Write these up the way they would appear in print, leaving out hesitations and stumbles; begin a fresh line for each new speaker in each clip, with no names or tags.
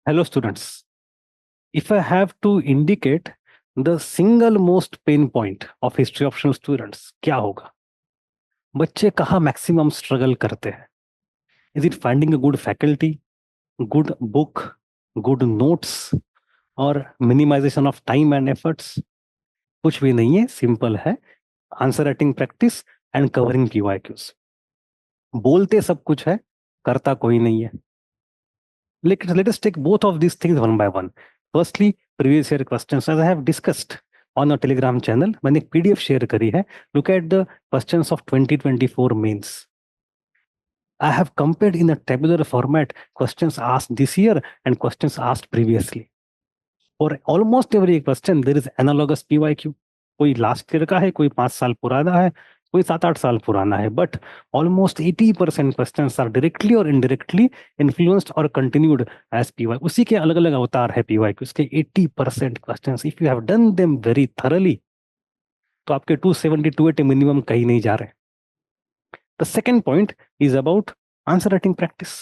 Hello students, if I have to indicate the single most pain point of history optional students, क्या होगा? बच्चे कहाँ maximum struggle करते हैं? Is it finding a good faculty, good book, good notes और minimization of time and efforts? कुछ भी नहीं है, सिंपल है, answer writing practice and covering PYQs। बोलते सब कुछ है, करता कोई नहीं है। Let us take both of these things one by one. Firstly, previous year questions, as I have discussed on our Telegram channel, मैंने एक PDF शेयर करी है. Look at the questions of 2024 mains. I have compared in a tabular format questions asked this year and questions asked previously. For almost every question, there is analogous PYQ. कोई last year का है, कोई 5 साल पुराना है, कोई 7-8 साल पुराना है, but almost 80% questions are directly और इनडायरेक्टली इन्फ्लुएंस्ड और कंटिन्यूड एज PY। उसी के अलग अलग अवतार है PYQ। उसके 80% questions if you have done them very thoroughly तो आपके 270 280 मिनिमम कहीं नहीं जा रहे। The second point is about answer writing practice.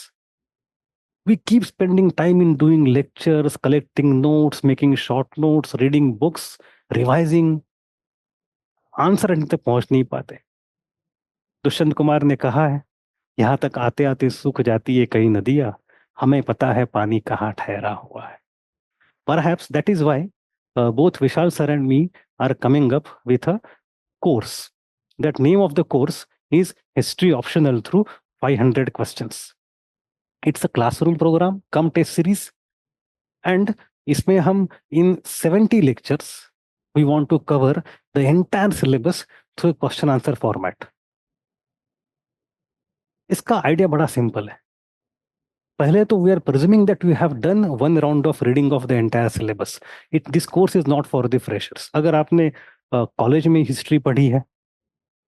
We keep spending time in doing lectures, collecting notes, making short notes, reading books, revising. Answer writing तक पहुंच नहीं पाते। दुष्यंत कुमार ने कहा है, यहाँ तक आते आते सूख जाती है कई नदियां, हमें पता है पानी कहाँ ठहरा हुआ है। Perhaps that is why both Vishal sir and me are coming up with a course. That name of the course is History Optional through 500 questions. It's a classroom program, come test series, and इसमें हम in 70 lectures we want to cover the entire syllabus through question answer format. इसका idea बड़ा simple है। पहले तो we are presuming that we have done one round of reading of the entire syllabus. This course is not for the freshers. अगर आपने college में history पढ़ी है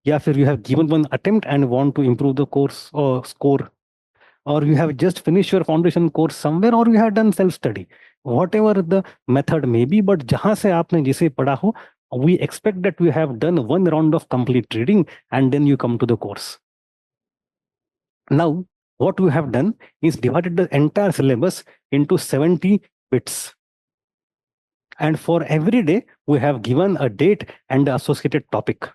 या फिर you have given one attempt and want to improve the course score, or you have just finished your foundation course somewhere, or you have done self study, whatever the method may be, but जहां से आपने जिसे पढ़ा हो, we expect that you have done one round of complete reading and then you come to the course. Now what we have done is divided the entire syllabus into 70 bits, and for every day we have given a date and the associated topic.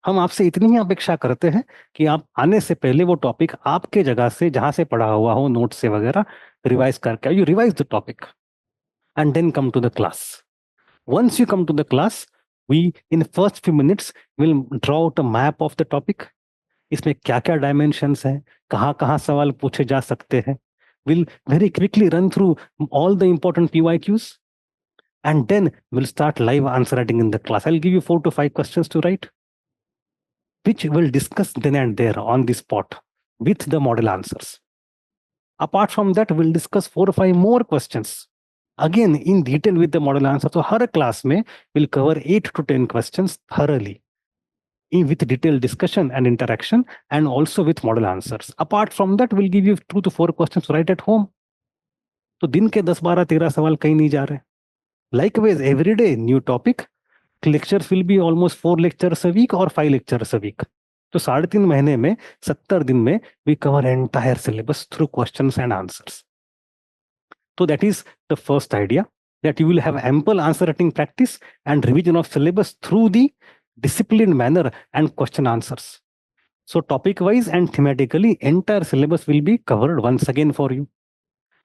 हम आपसे इतनी ही अपेक्षा करते हैं कि आप आने से पहले वो टॉपिक आपके जगह से जहां से पढ़ा हुआ हो नोट से वगैरह रिवाइज करके you revise the topic and then come to the class. Once you come to the class, we in first few minutes will draw out a map of the topic. इसमें क्या क्या dimensions हैं, कहाँ कहाँ सवाल पूछे जा सकते हैं। Will very quickly run through all the important PYQs and then we'll start live answer writing in the class. I'll give you 4 to 5 questions to write, which we'll discuss then and there on the spot with the model answers. Apart from that, we'll discuss 4 or 5 more questions again in detail with the model answer. So her class में we'll cover 8 to 10 questions thoroughly with detailed discussion and interaction, and also with model answers. Apart from that, we'll give you 2 to 4 questions to write at home. तो दिन के 10 12 13 सवाल कहीं नहीं जा रहे। Likewise, every day new topic. Lectures will be almost 4 lectures a week or 5 lectures a week. तो 3.5 महीने में 70 दिन में we cover entire syllabus through questions and answers. So that is the first idea, that you will have ample answer writing practice and revision of syllabus through the disciplined manner and question answers. So topic wise and thematically entire syllabus will be covered once again for you.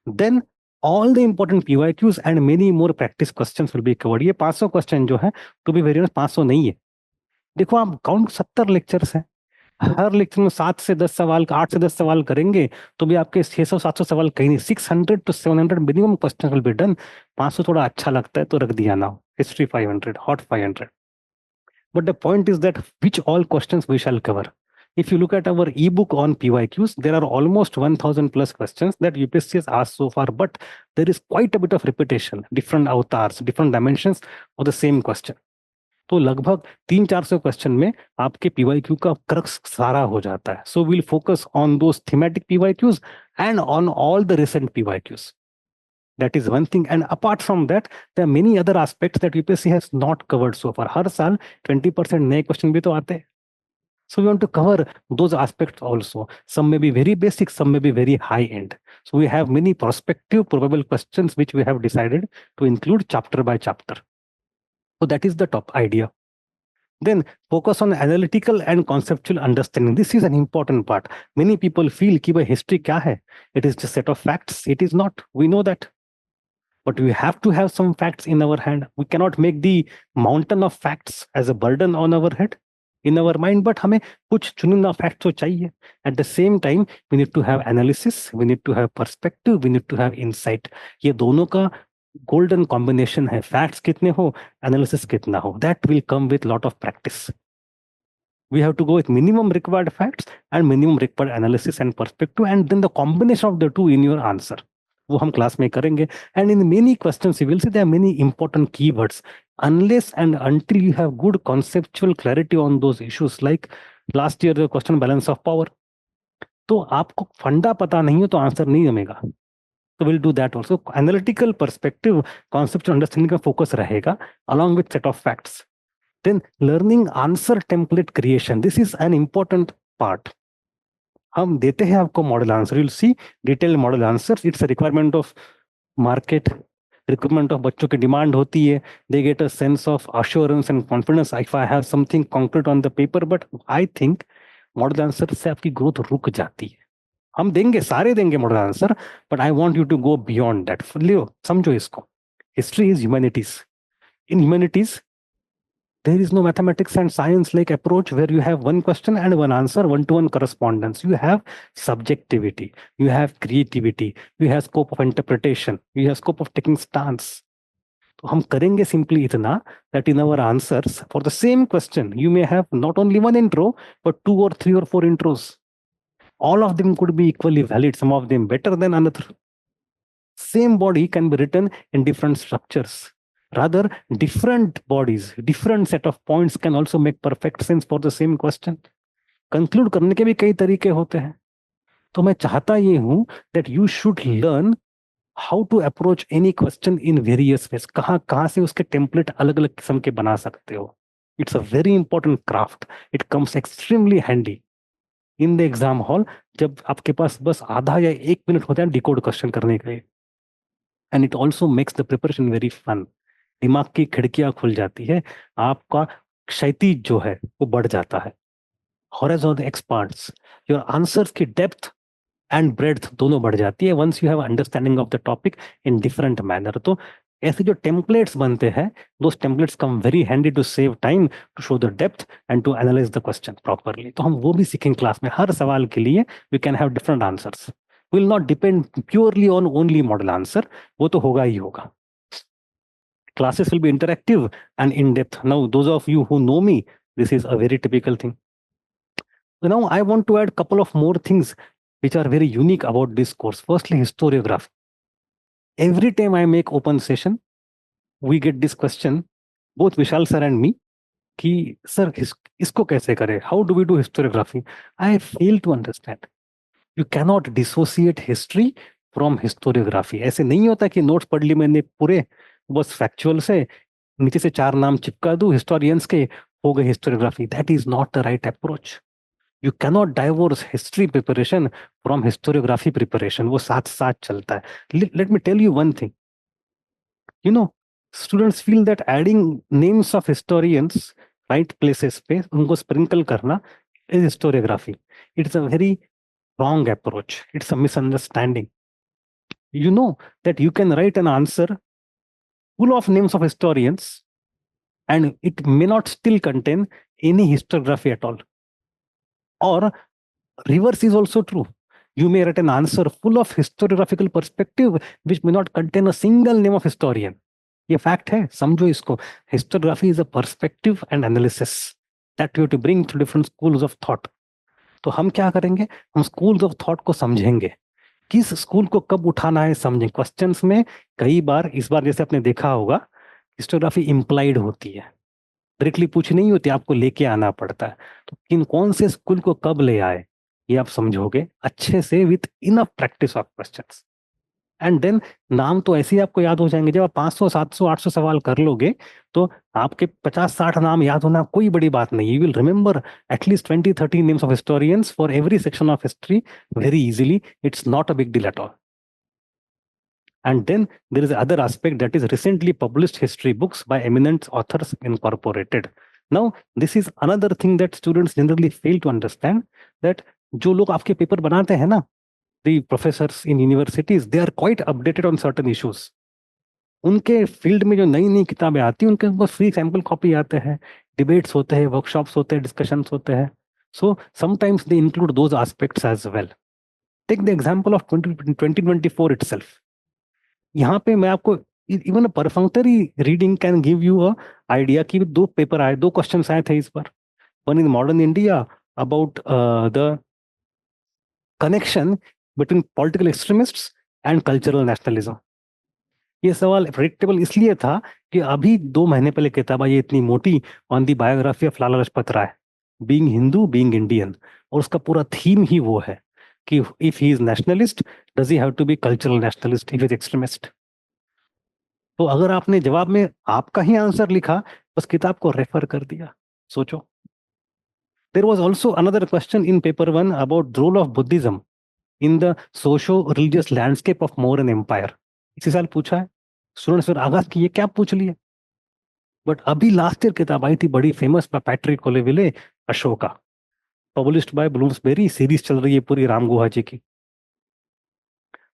Then all the important PYQs and many more practice questions will be covered. ये 500 question जो है, to be very honest 500 नहीं है। देखो आप count 70 lectures हैं, हर lecture में 7 से 10 सवाल, 8 से 10 सवाल करेंगे तो भी आपके 600 700 सवाल कहीं नहीं। 600 to 700 minimum question will be done. 500 थोड़ा अच्छा लगता है तो रख दिया ना, history 500, hot 500। But the point is that which all questions we shall cover. If you look at our ebook on PYQs, there are almost 1000 plus questions that UPSC has asked so far, but there is quite a bit of repetition, different avatars, different dimensions of the same question. तो लगभग 300-400 question में आपके PYQ का crux सारा हो जाता है. So we'll focus on those thematic PYQs and on all the recent PYQs. That is one thing. And apart from that, there are many other aspects that UPSC has not covered so far. हर साल 20% नए question भी तो आते हैं. So we want to cover those aspects also. Some may be very basic, some may be very high end. So we have many prospective probable questions which we have decided to include chapter by chapter. So that is the top idea. Then focus on analytical and conceptual understanding. This is an important part. Many people feel कि भाई history क्या है? It is just set of facts. It is not. We know that. But we have to have some facts in our hand. We cannot make the mountain of facts as a burden on our head, in our mind. But हमें कुछ चुनिंदा facts तो चाहिए. At the same time, we need to have analysis, we need to have perspective, we need to have insight. ये दोनों का golden combination है. Facts कितने हो, analysis कितना हो. That will come with lot of practice. We have to go with minimum required facts and minimum required analysis and perspective, and then the combination of the two in your answer. वो हम class में करेंगे. And in many questions you will see there are many important keywords. Unless and until you have good conceptual clarity on those issues, like last year the question balance of power, तो आपको फंडा पता नहीं हो तो answer नहीं जमेगा. So we'll do that also. Analytical perspective, conceptual understanding का focus रहेगा along with set of facts. Then learning answer template creation. This is an important part. हम देते हैं आपको model answer. You'll see detailed model answers. It's a requirement of market, requirement of बच्चों की demand होती है. They get a sense of assurance and confidence if I have something concrete on the paper. But I think model answer से आपकी growth रुक जाती है. हम देंगे, सारे देंगे model answer, but I want you to go beyond that. Leo, समझो इसको. History is humanities. In humanities, there is no mathematics and science like approach where you have one question and one answer, one-to-one correspondence. You have subjectivity, you have creativity, you have scope of interpretation, you have scope of taking stance. तो हम करेंगे simply इतना that in our answers for the same question you may have not only one intro but 2 or 3 or 4 intros. All of them could be equally valid, some of them better than another. Same body can be written in different structures. Rather, different bodies, different set of points can also make perfect sense for the same question. Conclude करने के भी कई तरीके होते हैं. तो मैं चाहता ये हूं that you should learn how to approach any question in various ways. कहाँ से उसके template अलग अलग किस्म के बना सकते हो. It's a very important craft. It comes extremely handy in the exam hall जब आपके पास बस आधा या 1 मिनट होता है decode question करने के लिए. And it also makes the preparation very fun. दिमाग की खिड़कियां खुल जाती है, आपका क्षैतिज जो है वो बढ़ जाता है. Horizontal expands, your answers की depth and breadth दोनों बढ़ जाती है once you have understanding of the topic in different manner. तो ऐसे जो templates बनते हैं, those templates come very handy to save time, to show the depth and to analyze the question properly. तो हम वो भी सीखेंगे क्लास में. हर सवाल के लिए we can have different answers. Will not depend purely on only model answer. वो तो होगा ही होगा. Classes will be interactive and in depth. Now, those of you who know me, this is a very typical thing. So now I want to add a couple of more things which are very unique about this course. Firstly, historiography. Every time I make open session, we get this question, both Vishal sir and me, कि sir इसको कैसे करें? How do we do historiography? I fail to understand. You cannot dissociate history from historiography. ऐसे नहीं होता कि notes पढ़ ली मैंने पूरे, बस फैक्चुअल से नीचे से 4 नाम चिपका दूं हिस्टोरियंस के, हो गए historiography. That is not the right approach. You cannot divorce history preparation from historiography preparation. वो साथ साथ चलता है. Let me tell you one thing. You know, students feel that adding names of historians right places पे उनको sprinkle करना is historiography. It's a very wrong approach. It's a misunderstanding. You know that you can write an answer full of names of historians and it may not still contain any historiography at all. Or reverse is also true. You may write an answer full of historiographical perspective which may not contain a single name of historian. ये fact है, समझो इसको. Historiography is a perspective and analysis that you to bring to different schools of thought. तो हम क्या करेंगे, हम schools of thought को समझेंगे, किस स्कूल को कब उठाना है समझें. क्वेश्चंस में कई बार, इस बार जैसे आपने देखा होगा, हिस्टोग्राफी इम्प्लाइड होती है, डायरेक्टली पूछ नहीं होती, आपको लेके आना पड़ता है. तो किन कौन से स्कूल को कब ले आए ये आप समझोगे अच्छे से with enough practice of questions. And then नाम तो ऐसे ही आपको याद हो जाएंगे। जब आप 500 700 800 सवाल कर लोगे तो आपके 50-60 नाम याद होना कोई बड़ी बात नहीं। You will remember at least 20-30 names of historians for every section of history very easily. It's not a big deal at all. And then there is other aspect, that is recently published history books by eminent authors incorporated. Now, this is another thing that students generally fail to understand, that जो लोग आपके paper बनाते हैं ना, the professors in universities, they are quite updated on certain issues. उनके field में जो नई नई किताबें आती हैं उनके पास फ्री सैंपल कॉपी आते हैं, डिबेट्स होते हैं, वर्कशॉप्स होते हैं, डिस्कशंस होते हैं. So sometimes they include those aspects as well. Take the example of 2024 itself. यहाँ पे मैं आपको even perfunctory reading can give you a idea कि दो पेपर आए, दो क्वेश्चंस आए थे इस बार. One in modern India about the connection between political extremists and cultural nationalism. ये सवाल प्रेडिक्टेबल इसलिए था कि अभी 2 महीने पहले किताब आई इतनी मोटी on the biography of Lala Lajpat Rai, being Hindu being Indian, और उसका पूरा थीम ही वो है कि if he is nationalist does he have to be cultural nationalist if is extremist. तो अगर आपने जवाब में आपका ही आंसर लिखा, बस किताब को रेफर कर दिया, सोचो. There was also another question in paper 1 about the role of Buddhism in the socio religious landscape of Mauryan empire. इसी साल पूछा है. स्टूडेंट्स फिर आगाज किए क्या पूछ लिए. बट अभी लास्ट ईयर किताब आई थी बड़ी famous by Patrick Olivelle, Ashoka, published by Bloomsbury. Series चल रही है पूरी राम गुहा जी की.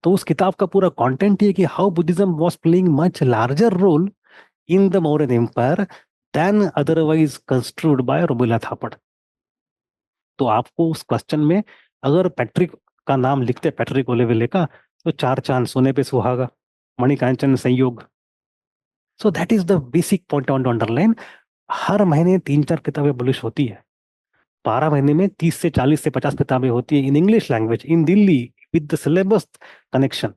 तो उस किताब का पूरा कंटेंट ये कि how Buddhism was playing much larger role in the Mauryan empire than otherwise construed by Romila Thapar. तो आपको उस क्वेश्चन में अगर पैट्रिक का नाम लिखते, पैट्रिक ओलेविले का, तो 4 चांद सोने पे सुहागा, मणिकांचन संयोग. So that is the basic point on underline. हर महीने 3-4 किताबें पब्लिश होती है. 12 महीने में 30 से 40 से 50 किताबें होती है in English language in Delhi with the syllabus connection.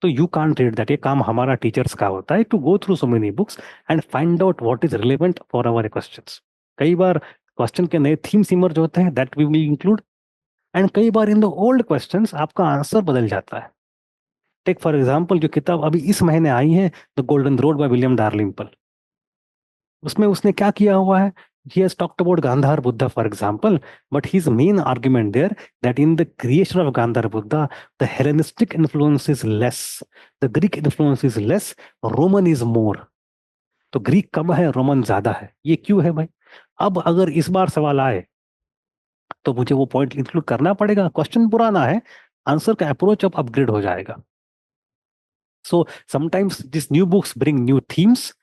So you can't read that. ये काम हमारा टीचर्स का होता है to go through so many books and find out what is relevant for our questions. कई बार क्वेश्चन के नए थीम्स इमर्ज होते हैं, that we will include. And कई बार इन द ओल्ड क्वेश्चंस आपका आंसर बदल जाता है. टेक फॉर एग्जांपल जो किताब अभी इस महीने आई है, the Golden Road by William Dalrymple. उसमें उसने क्या किया हुआ है, he has talked about Gandhar Buddha for example, but his main argument there that in the creation of Gandhar Buddha the Hellenistic influence is less, the Greek influence is less, Roman is more. तो Greek कम है, Roman ज्यादा है. ये क्यों है भाई. अब अगर इस बार सवाल आए तो मुझे वो पॉइंट इंक्लूड करना पड़ेगा. क्वेश्चन पुराना है, आंसर का अप्रोच अब अपग्रेड हो जाएगा. So sometimes this new books bring new themes,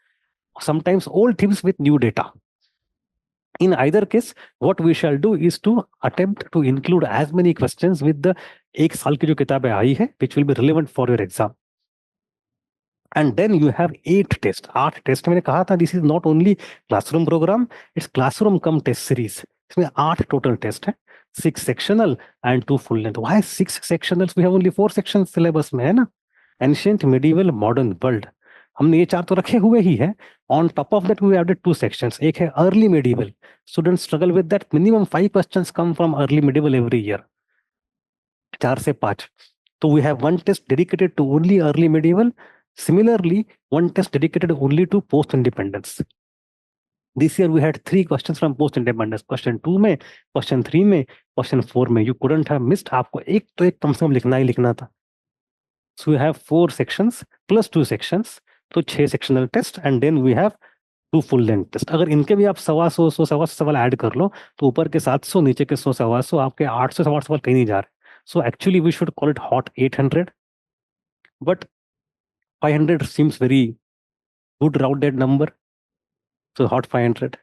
sometimes old themes with new data. In either case, what we shall do is to attempt to include as many questions with the एक साल की जो किताबें आई है which will be relevant for your exam. And then you have 8 tests. 8 test मैंने कहा था, this is not only classroom program, it's classroom cum test series. इसमें 8 टोटल टेस्ट है, 6 sectional and 2 full length. Why 6 sectionals? We have only 4 sections syllabus में है ना. Ancient, medieval, modern, world. हमने ये 4 तो रखे हुए ही है. On top of that we added 2 sections. एक है early medieval. Students struggle with that. Minimum 5 questions come from early medieval every year. 4 से 5. So we have one test dedicated to only early medieval. Similarly, one test dedicated only to post independence. This year we had 3 questions from post independence. Question 2 में, question 3 में, question 4 में. You couldn't have missed. आपको एक तो एक कम से कम लिखना ही लिखना था. So we have 4 sections plus 2 sections. तो 6 sectional test and then we have 2 full length test. अगर इनके भी आप 125 सवा सवाल ऐड कर लो तो ऊपर के 700 नीचे के 100 आपके 800 सवाल कहीं नहीं जा रहे. So actually we should call it hot 800, but 500 seems very good rounded number. So hot 500.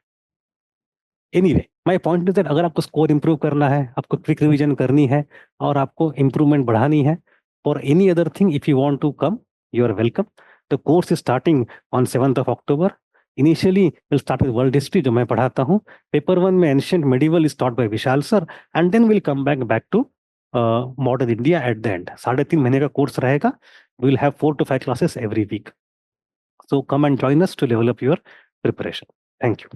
Anyway, my point is that अगर आपको स्कोर इंप्रूव करना है, आपको क्विक रिवीजन करनी है और आपको इम्प्रूवमेंट बढ़ानी है, for any other thing, if you want to come, you are welcome. The course is starting on 7th of October. Initially, we'll start with world history, जो मैं पढ़ाता हूँ. Paper 1 में ancient medieval is taught by Vishal sir, and then we'll come back to modern India at the end. 3.5 महीने का course रहेगा. We'll have 4 to 5 classes every week. So come and join us to level up your preparation. Thank you.